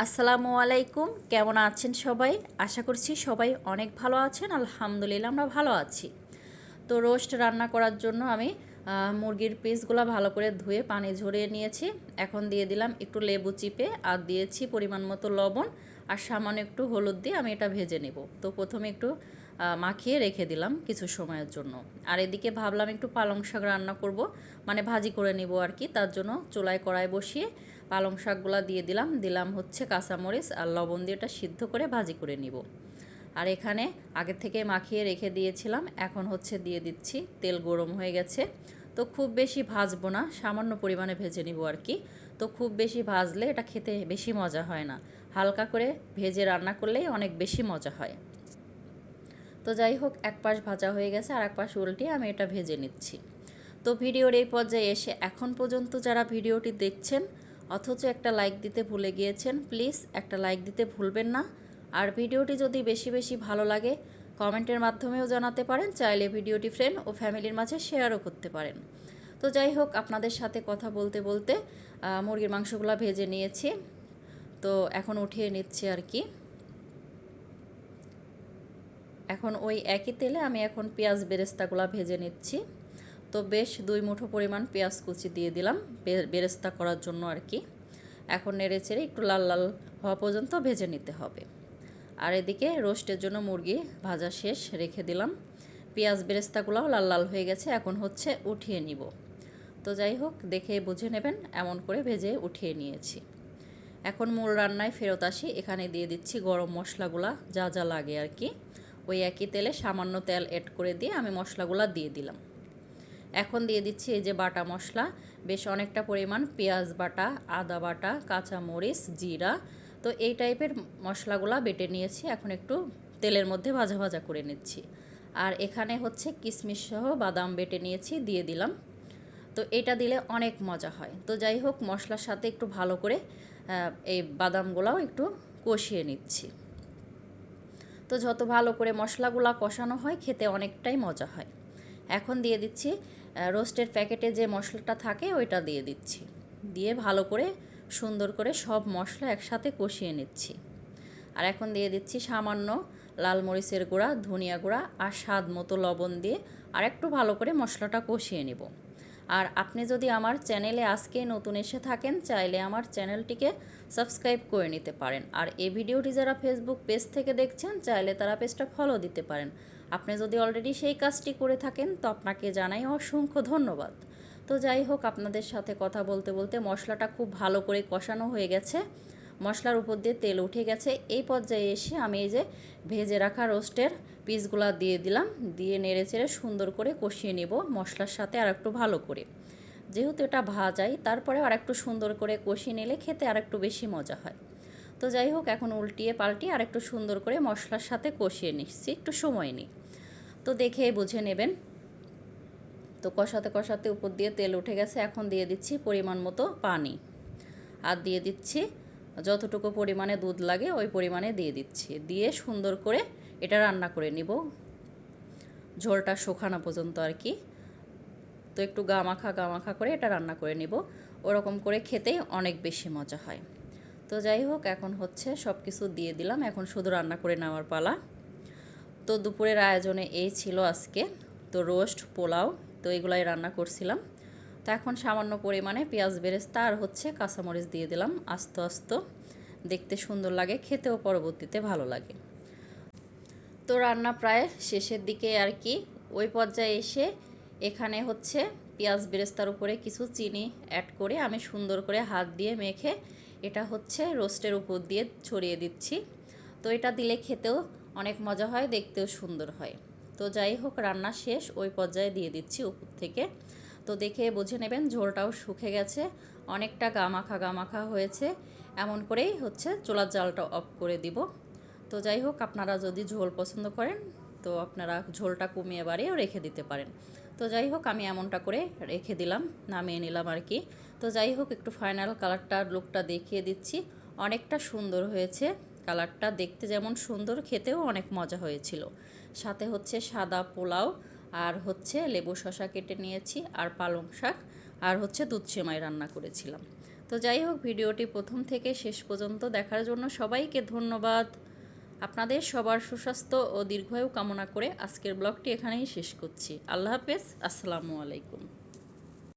আসসালামু আলাইকুম, কেমন আছেন সবাই? আশা করছি সবাই অনেক ভালো আছেন। আলহামদুলিল্লাহ আমরা ভালো আছি। তো রোস্ট রান্না করার জন্য আমি মুরগির পিসগুলো ভালো করে ধুয়ে পানি ঝরিয়ে নিয়েছি। এখন দিয়ে দিলাম একটু লেবু চিপে, আর দিয়েছি পরিমাণ মতো লবণ আর সামান্য একটু হলুদ দিয়ে আমি এটা ভেজে নেব। তো প্রথমে একটু মাখিয়ে রেখে দিলাম কিছু সময়ের জন্য। আর এদিকে ভাবলাম একটু পালং শাক রান্না করব, মানে ভাজি করে নিব আর কি। তার জন্য চুলায় কড়াই বসিয়ে পালং শাকগুলো দিয়ে দিলাম হচ্ছে কাঁচামরিচ আর লবণ দিয়ে এটা সিদ্ধ করে ভাজি করে নিব। আর এখানে আগে থেকে মাখিয়ে রেখে দিয়েছিলাম, এখন হচ্ছে দিয়ে দিচ্ছি। তেল গরম হয়ে গেছে। তো খুব বেশি ভাজবো না, সামান্য পরিমাণে ভেজে নিব আর কি। তো খুব বেশি ভাজলে এটা খেতে বেশি মজা হয় না, হালকা করে ভেজে রান্না করলেই অনেক বেশি মজা হয়। তো যাই হোক, এক পাশ ভাজা হয়ে গেছে, আর এক পাশ উল্টে আমি এটা ভেজে নিচ্ছি। তো ভিডিওর এই পর্যায়ে এসে এখন পর্যন্ত যারা ভিডিওটি দেখছেন অথচ একটা লাইক দিতে ভুলে গিয়েছেন, প্লিজ একটা লাইক দিতে ভুলবেন না। আর ভিডিওটি যদি বেশি বেশি ভালো লাগে কমেন্টের মাধ্যমেও জানাতে পারেন, চাইলে ভিডিওটি ফ্রেন্ড ও ফ্যামিলির মাঝে শেয়ারও করতে পারেন। তো যাই হোক, আপনাদের সাথে কথা বলতে বলতে মুরগির মাংসগুলো ভেজে নিয়েছি। তো এখন উঠিয়ে নিচ্ছি আর কি। এখন ওই একই তেলে আমি এখন পেঁয়াজ বেরেস্তাগুলো ভেজে নিচ্ছি। তো বেশ 2 মুঠো পরিমাণ পেঁয়াজ কুচি দিয়ে দিলাম বেরেস্তা করার জন্য আর কি। এখন নেড়ে চেড়ে একটু লাল লাল হওয়া পর্যন্ত ভেজে নিতে হবে। আর এদিকে রোস্টের জন্য মুরগি ভাজা শেষ রেখে দিলাম। পেঁয়াজ বেরেস্তাগুলোও লাল লাল হয়ে গেছে, এখন হচ্ছে উঠিয়ে নিব। তো যাই হোক, দেখে বুঝে নেবেন, এমন করে ভেজে উঠিয়ে নিয়েছি। এখন মূল রান্নায় ফেরত আসি। এখানে দিয়ে দিচ্ছি গরম মশলাগুলা, যা যা লাগে আর কি। ওই একই তেলে সামান্য তেল অ্যাড করে দিয়ে আমি মশলাগুলা দিয়ে দিলাম। এখন দিয়ে দিচ্ছি এই যে বাটা মশলা, বেশ অনেকটা পরিমাণ পেঁয়াজ বাটা, আদা বাটা, কাঁচামরিচ, জিরা। তো এই টাইপের মশলাগুলা বেটে নিয়েছি, এখন একটু তেলের মধ্যে ভাজা ভাজা করে নিচ্ছি। আর এখানে হচ্ছে কিশমিশ সহ বাদাম বেটে নিয়েছি, দিয়ে দিলাম। তো এটা দিলে অনেক মজা হয়। তো যাই হোক, মশলার সাথে একটু ভালো করে এই বাদামগুলাও একটু কষিয়ে নিচ্ছি। তো যত ভালো করে মশলাগুলা কষানো হয় খেতে অনেকটাই মজা হয়। এখন দিয়ে দিচ্ছি রোস্টের প্যাকেটে যে মশলাটা থাকে ওইটা দিয়ে দিচ্ছি। দিয়ে ভালো করে সুন্দর করে সব মশলা একসাথে কষিয়ে নিচ্ছি। আর এখন দিয়ে দিচ্ছি সামান্য লাল মরিচের গুঁড়া, ধনিয়া গুঁড়া আর স্বাদ মতো লবণ দিয়ে আর একটু ভালো করে মশলাটা কষিয়ে নেব। আর আপনি যদি আমার চ্যানেলে আজকে নতুন এসে থাকেন, চাইলে আমার চ্যানেলটিকে সাবস্ক্রাইব করে নিতে পারেন। আর এই ভিডিওটি যারা ফেসবুক পেজ থেকে দেখছেন, চাইলে তারা পেজটা ফলো দিতে পারেন। আপনি যদি অলরেডি সেই কাজটি করে থাকেন তো আপনাকে জানাই অসংখ্য ধন্যবাদ। তো যাই হোক, আপনাদের সাথে কথা বলতে বলতে মশলাটা খুব ভালো করে কষানো হয়ে গেছে, মশলার উপর দিয়ে তেল উঠে গেছে। এই পর্যায়ে এসে আমি এই যে ভেজে রাখা রোস্টের পিসগুলো দিয়ে দিলাম, দিয়ে নেড়ে চেড়ে সুন্দর করে কষিয়ে নেব মশলার সাথে আর একটু ভালো করে। যেহেতু এটা ভাজাই, তারপরে আর একটু সুন্দর করে কষিয়ে নিলে খেতে আর একটু বেশি মজা হয়। তো যাই হোক, এখন উল্টিয়ে পাল্টিয়ে আর একটু সুন্দর করে মশলার সাথে কষিয়ে নিচ্ছি, একটু সময় নিই। তো দেখে বুঝে নেবেন। তো কষাতে কষাতে উপর দিয়ে তেল উঠে গেছে, এখন দিয়ে দিচ্ছি পরিমাণ মতো পানি। আর দিয়ে দিচ্ছি যতটুকু পরিমাণে দুধ লাগে ওই পরিমাণে দিয়ে দিচ্ছি। দিয়ে সুন্দর করে এটা রান্না করে নিব, ঝোলটা শুকানো পর্যন্ত আর কি। তো একটু গামাখা গামাখা করে এটা রান্না করে নিব, ওরকম করে খেতেই অনেক বেশি মজা হয়। তো যাই হোক, এখন হচ্ছে সব কিছু দিয়ে দিলাম, এখন শুধু রান্না করে নেওয়ার পালা। তো দুপুরের আয়োজনে এই ছিল আজকে। তো রোস্ট, পোলাও, তো এগুলাই রান্না করছিলাম। তো এখন সামান্য পরিমাণে পেঁয়াজ বেরেস্তা আর হচ্ছে কাঁচামরিচ দিয়ে দিলাম আস্ত আস্ত, দেখতে সুন্দর লাগে, খেতেও পরবর্তীতে ভালো লাগে। তো রান্না প্রায় শেষের দিকে আর কি। ওই পর্যায়ে এসে এখানে হচ্ছে পেঁয়াজ বেরেস্তার উপরে কিছু চিনি অ্যাড করে আমি সুন্দর করে হাত দিয়ে মেখে এটা হচ্ছে রোস্টের উপর দিয়ে ছড়িয়ে দিচ্ছি। তো এটা দিলে খেতেও অনেক মজা হয়, দেখতেও সুন্দর হয়। তো যাই হোক, রান্না শেষ, ওই পর্যায়ে দিয়ে দিচ্ছি উপর থেকে। তো দেখে বুঝে নেবেন ঝোলটাও শুকে গেছে, অনেকটা গামাখা গামাখা হয়েছে। এমন করেই হচ্ছে চুলার জালটা অফ করে দিব। তো যাই হোক, আপনারা যদি ঝোল পছন্দ করেন তো আপনারা ঝোলটা কমিয়ে বাড়িয়েও রেখে দিতে পারেন। তো যাই হোক, আমি এমনটা করে রেখে দিলাম, নামিয়ে নিলাম আর কি। তো যাই হোক, একটু ফাইনাল কালারটার লুকটা দেখিয়ে দিচ্ছি। অনেকটা সুন্দর হয়েছে কালারটা, দেখতে যেমন সুন্দর, খেতেও অনেক মজা হয়েছিল। সাথে হচ্ছে সাদা পোলাও, আর হচ্ছে লেবু শসা কেটে নিয়েছি, আর পালং শাক, আর হচ্ছে দুধ সেমাই রান্না করেছিলাম। তো তো যাই হোক, ভিডিওটি প্রথম থেকে শেষ পর্যন্ত দেখার জন্য সবাইকে ধন্যবাদ। আপনাদের সবার সুস্বাস্থ্য ও দীর্ঘায়ু কামনা করে আজকের ব্লগটি এখানেই শেষ করছি। আল্লাহ হাফেজ, আসসালামু আলাইকুম।